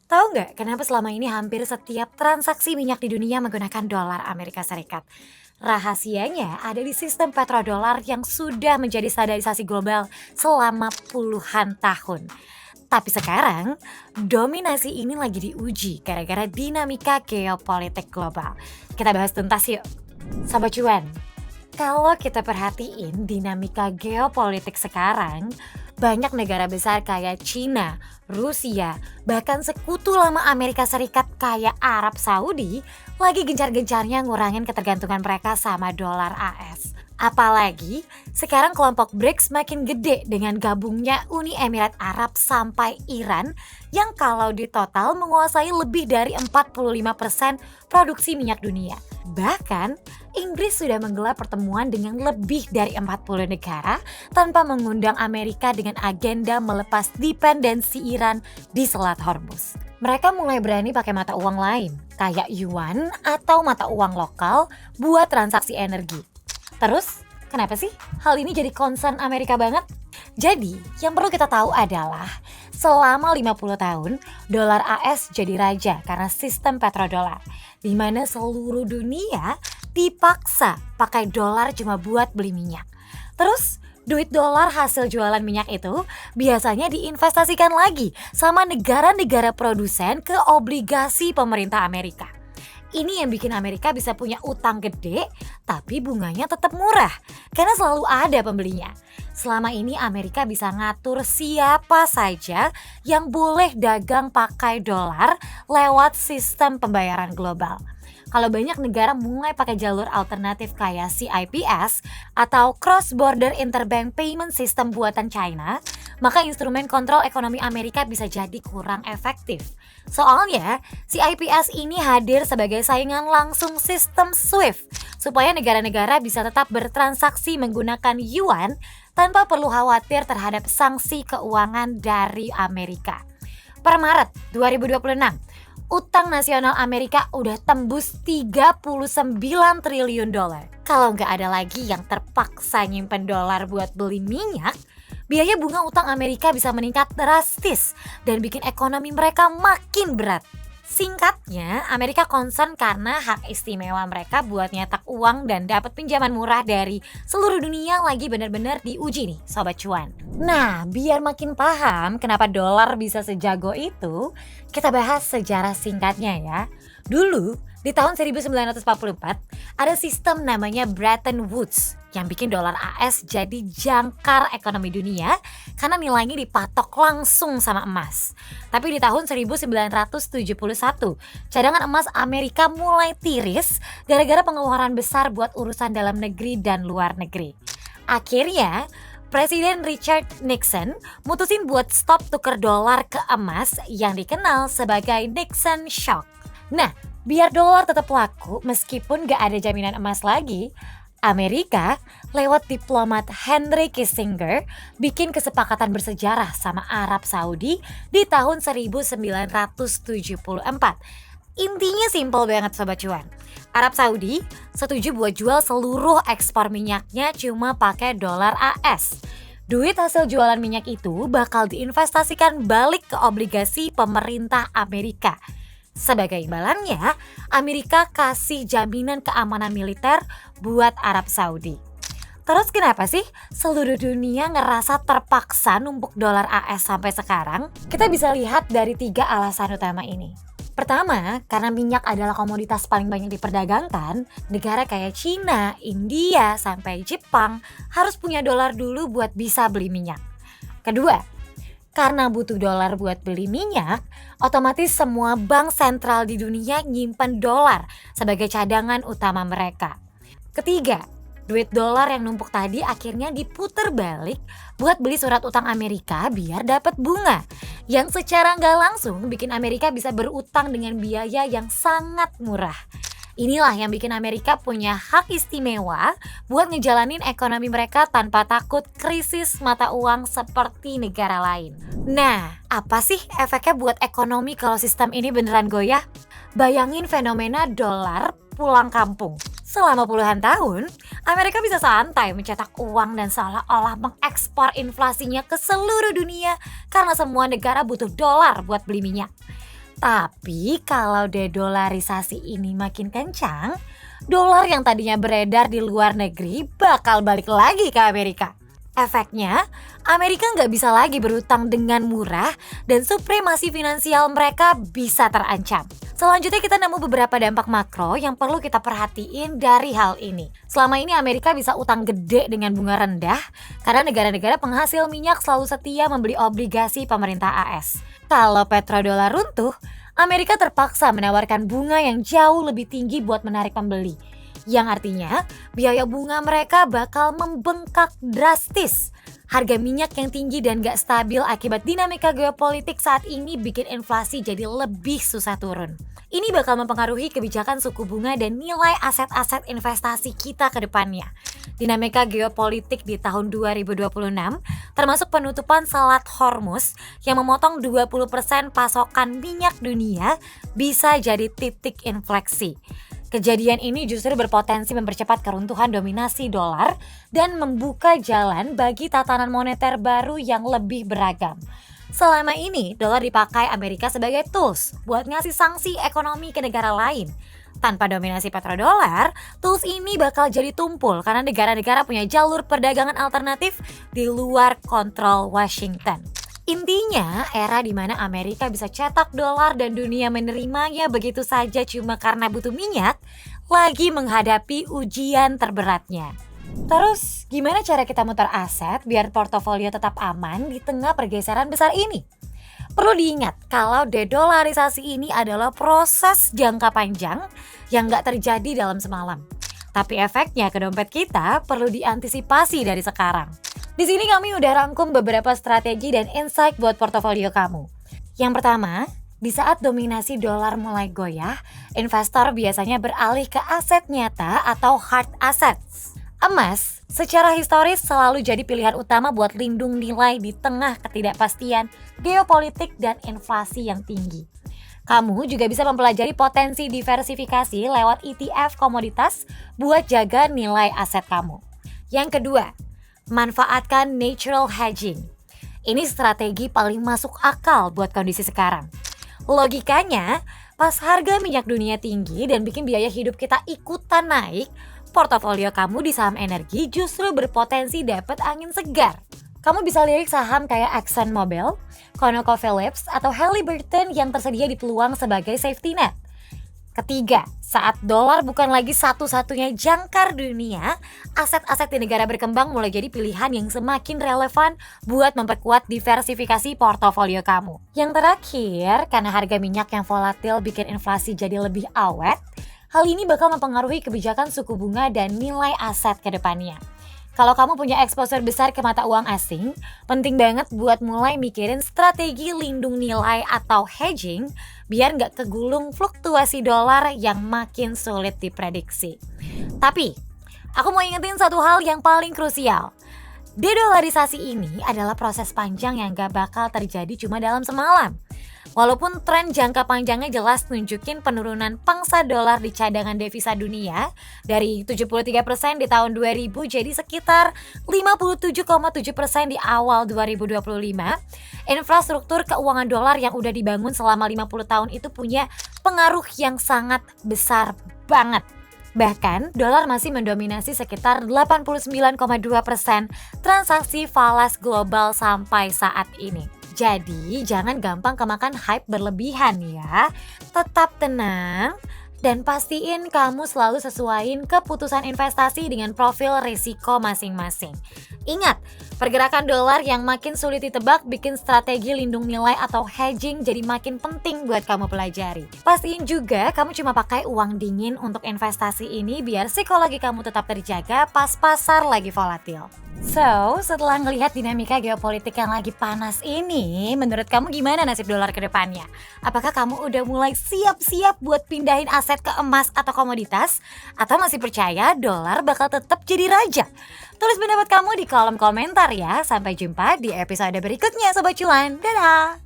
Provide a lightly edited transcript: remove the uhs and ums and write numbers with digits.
Tahu nggak kenapa selama ini hampir setiap transaksi minyak di dunia menggunakan dolar Amerika Serikat? Rahasianya ada di sistem petrodolar yang sudah menjadi standarisasi global selama puluhan tahun. Tapi sekarang, dominasi ini lagi diuji gara-gara dinamika geopolitik global. Kita bahas tuntas yuk. Sobat Cuan, kalau kita perhatiin dinamika geopolitik sekarang, banyak negara besar kayak Cina, Rusia, bahkan sekutu lama Amerika Serikat kayak Arab Saudi lagi gencar-gencarnya ngurangin ketergantungan mereka sama dolar AS. Apalagi sekarang kelompok BRICS makin gede dengan gabungnya Uni Emirat Arab sampai Iran yang kalau di total menguasai lebih dari 45% produksi minyak dunia. Bahkan Inggris sudah menggelar pertemuan dengan lebih dari 40 negara tanpa mengundang Amerika dengan agenda melepas dependensi Iran di Selat Hormuz. Mereka mulai berani pakai mata uang lain, kayak yuan atau mata uang lokal buat transaksi energi. Terus, kenapa sih hal ini jadi concern Amerika banget? Jadi, yang perlu kita tahu adalah selama 50 tahun, dolar AS jadi raja karena sistem petrodolar, di mana seluruh dunia dipaksa pakai dolar cuma buat beli minyak. Terus, duit dolar hasil jualan minyak itu biasanya diinvestasikan lagi sama negara-negara produsen ke obligasi pemerintah Amerika. Ini yang bikin Amerika bisa punya utang gede, tapi bunganya tetap murah, karena selalu ada pembelinya. Selama ini Amerika bisa ngatur siapa saja yang boleh dagang pakai dolar lewat sistem pembayaran global. Kalau banyak negara mulai pakai jalur alternatif kayak CIPS atau Cross Border Interbank Payment System buatan China, maka instrumen kontrol ekonomi Amerika bisa jadi kurang efektif. Soalnya, CIPS ini hadir sebagai saingan langsung sistem SWIFT supaya negara-negara bisa tetap bertransaksi menggunakan yuan tanpa perlu khawatir terhadap sanksi keuangan dari Amerika. Per Maret 2026, utang nasional Amerika udah tembus 39 triliun dolar. Kalau nggak ada lagi yang terpaksa nyimpen dolar buat beli minyak, biaya bunga utang Amerika bisa meningkat drastis dan bikin ekonomi mereka makin berat. Singkatnya, Amerika concern karena hak istimewa mereka buat nyetak uang dan dapat pinjaman murah dari seluruh dunia lagi benar-benar diuji nih Sobat Cuan. Nah, biar makin paham kenapa dolar bisa sejago itu, kita bahas sejarah singkatnya ya. Dulu, di tahun 1944, ada sistem namanya Bretton Woods yang bikin dolar AS jadi jangkar ekonomi dunia karena nilainya dipatok langsung sama emas. Tapi di tahun 1971, cadangan emas Amerika mulai tiris gara-gara pengeluaran besar buat urusan dalam negeri dan luar negeri. Akhirnya, Presiden Richard Nixon mutusin buat stop tuker dolar ke emas yang dikenal sebagai Nixon Shock. Nah, biar dolar tetap laku meskipun gak ada jaminan emas lagi, Amerika lewat diplomat Henry Kissinger bikin kesepakatan bersejarah sama Arab Saudi di tahun 1974. Intinya simpel banget Sobat Cuan. Arab Saudi setuju buat jual seluruh ekspor minyaknya cuma pakai dolar AS. Duit hasil jualan minyak itu bakal diinvestasikan balik ke obligasi pemerintah Amerika. Sebagai imbalannya, Amerika kasih jaminan keamanan militer buat Arab Saudi. Terus kenapa sih seluruh dunia ngerasa terpaksa numpuk dolar AS sampai sekarang? Kita bisa lihat dari 3 alasan utama ini. Pertama, karena minyak adalah komoditas paling banyak diperdagangkan, negara kayak Cina, India, sampai Jepang harus punya dolar dulu buat bisa beli minyak. Kedua, karena butuh dolar buat beli minyak, otomatis semua bank sentral di dunia nyimpen dolar sebagai cadangan utama mereka. Ketiga, duit dolar yang numpuk tadi akhirnya diputer balik buat beli surat utang Amerika biar dapat bunga, yang secara nggak langsung bikin Amerika bisa berutang dengan biaya yang sangat murah. Inilah yang bikin Amerika punya hak istimewa buat ngejalanin ekonomi mereka tanpa takut krisis mata uang seperti negara lain. Nah, apa sih efeknya buat ekonomi kalau sistem ini beneran goyah? Bayangin fenomena dolar pulang kampung. Selama puluhan tahun, Amerika bisa santai mencetak uang dan seolah-olah mengekspor inflasinya ke seluruh dunia karena semua negara butuh dolar buat beli minyak. Tapi kalau dedolarisasi ini makin kencang, dolar yang tadinya beredar di luar negeri bakal balik lagi ke Amerika. Efeknya, Amerika nggak bisa lagi berutang dengan murah dan supremasi finansial mereka bisa terancam. Selanjutnya kita nemu beberapa dampak makro yang perlu kita perhatiin dari hal ini. Selama ini Amerika bisa utang gede dengan bunga rendah karena negara-negara penghasil minyak selalu setia membeli obligasi pemerintah AS. Kalau petrodolar runtuh, Amerika terpaksa menawarkan bunga yang jauh lebih tinggi buat menarik pembeli. Yang artinya biaya bunga mereka bakal membengkak drastis. Harga minyak yang tinggi dan gak stabil akibat dinamika geopolitik saat ini bikin inflasi jadi lebih susah turun. Ini bakal mempengaruhi kebijakan suku bunga dan nilai aset-aset investasi kita ke depannya. Dinamika geopolitik di tahun 2026 termasuk penutupan Selat Hormuz yang memotong 20% pasokan minyak dunia bisa jadi titik infleksi. Kejadian ini justru berpotensi mempercepat keruntuhan dominasi dolar dan membuka jalan bagi tatanan moneter baru yang lebih beragam. Selama ini, dolar dipakai Amerika sebagai tools buat ngasih sanksi ekonomi ke negara lain. Tanpa dominasi petrodolar, tools ini bakal jadi tumpul karena negara-negara punya jalur perdagangan alternatif di luar kontrol Washington. Intinya, era di mana Amerika bisa cetak dolar dan dunia menerimanya begitu saja cuma karena butuh minyak, lagi menghadapi ujian terberatnya. Terus, gimana cara kita muter aset biar portofolio tetap aman di tengah pergeseran besar ini? Perlu diingat kalau dedolarisasi ini adalah proses jangka panjang yang gak terjadi dalam semalam. Tapi efeknya ke dompet kita perlu diantisipasi dari sekarang. Di sini kami udah rangkum beberapa strategi dan insight buat portofolio kamu. Yang pertama, di saat dominasi dolar mulai goyah, investor biasanya beralih ke aset nyata atau hard assets. Emas secara historis selalu jadi pilihan utama buat lindung nilai di tengah ketidakpastian geopolitik dan inflasi yang tinggi. Kamu juga bisa mempelajari potensi diversifikasi lewat ETF komoditas buat jaga nilai aset kamu. Yang kedua, manfaatkan natural hedging. Ini strategi paling masuk akal buat kondisi sekarang. Logikanya, pas harga minyak dunia tinggi dan bikin biaya hidup kita ikutan naik, portofolio kamu di saham energi justru berpotensi dapat angin segar. Kamu bisa lirik saham kayak ExxonMobil, ConocoPhillips, atau Halliburton yang tersedia di peluang sebagai safety net. Ketiga, saat dolar bukan lagi satu-satunya jangkar dunia, aset-aset di negara berkembang mulai jadi pilihan yang semakin relevan buat memperkuat diversifikasi portofolio kamu. Yang terakhir, karena harga minyak yang volatil bikin inflasi jadi lebih awet, hal ini bakal mempengaruhi kebijakan suku bunga dan nilai aset ke depannya. Kalau kamu punya exposure besar ke mata uang asing, penting banget buat mulai mikirin strategi lindung nilai atau hedging biar nggak kegulung fluktuasi dolar yang makin sulit diprediksi. Tapi, aku mau ingetin satu hal yang paling krusial. Dedolarisasi ini adalah proses panjang yang gak bakal terjadi cuma dalam semalam. Walaupun tren jangka panjangnya jelas nunjukin penurunan pangsa dolar di cadangan devisa dunia dari 73% di tahun 2000 jadi sekitar 57,7% di awal 2025, infrastruktur keuangan dolar yang udah dibangun selama 50 tahun itu punya pengaruh yang sangat besar banget. Bahkan, dolar masih mendominasi sekitar 89,2% transaksi falas global sampai saat ini. Jadi, jangan gampang kemakan hype berlebihan ya. Tetap tenang dan pastiin kamu selalu sesuaiin keputusan investasi dengan profil risiko masing-masing. Ingat, pergerakan dolar yang makin sulit ditebak bikin strategi lindung nilai atau hedging jadi makin penting buat kamu pelajari. Pastiin juga kamu cuma pakai uang dingin untuk investasi ini biar psikologi kamu tetap terjaga pas pasar lagi volatil. So, setelah ngelihat dinamika geopolitik yang lagi panas ini, menurut kamu gimana nasib dolar ke depannya? Apakah kamu udah mulai siap-siap buat pindahin aset ke emas atau komoditas? Atau masih percaya dolar bakal tetap jadi raja? Tulis pendapat kamu di kolom komentar ya. Sampai jumpa di episode berikutnya Sobat Cuan. Dadah!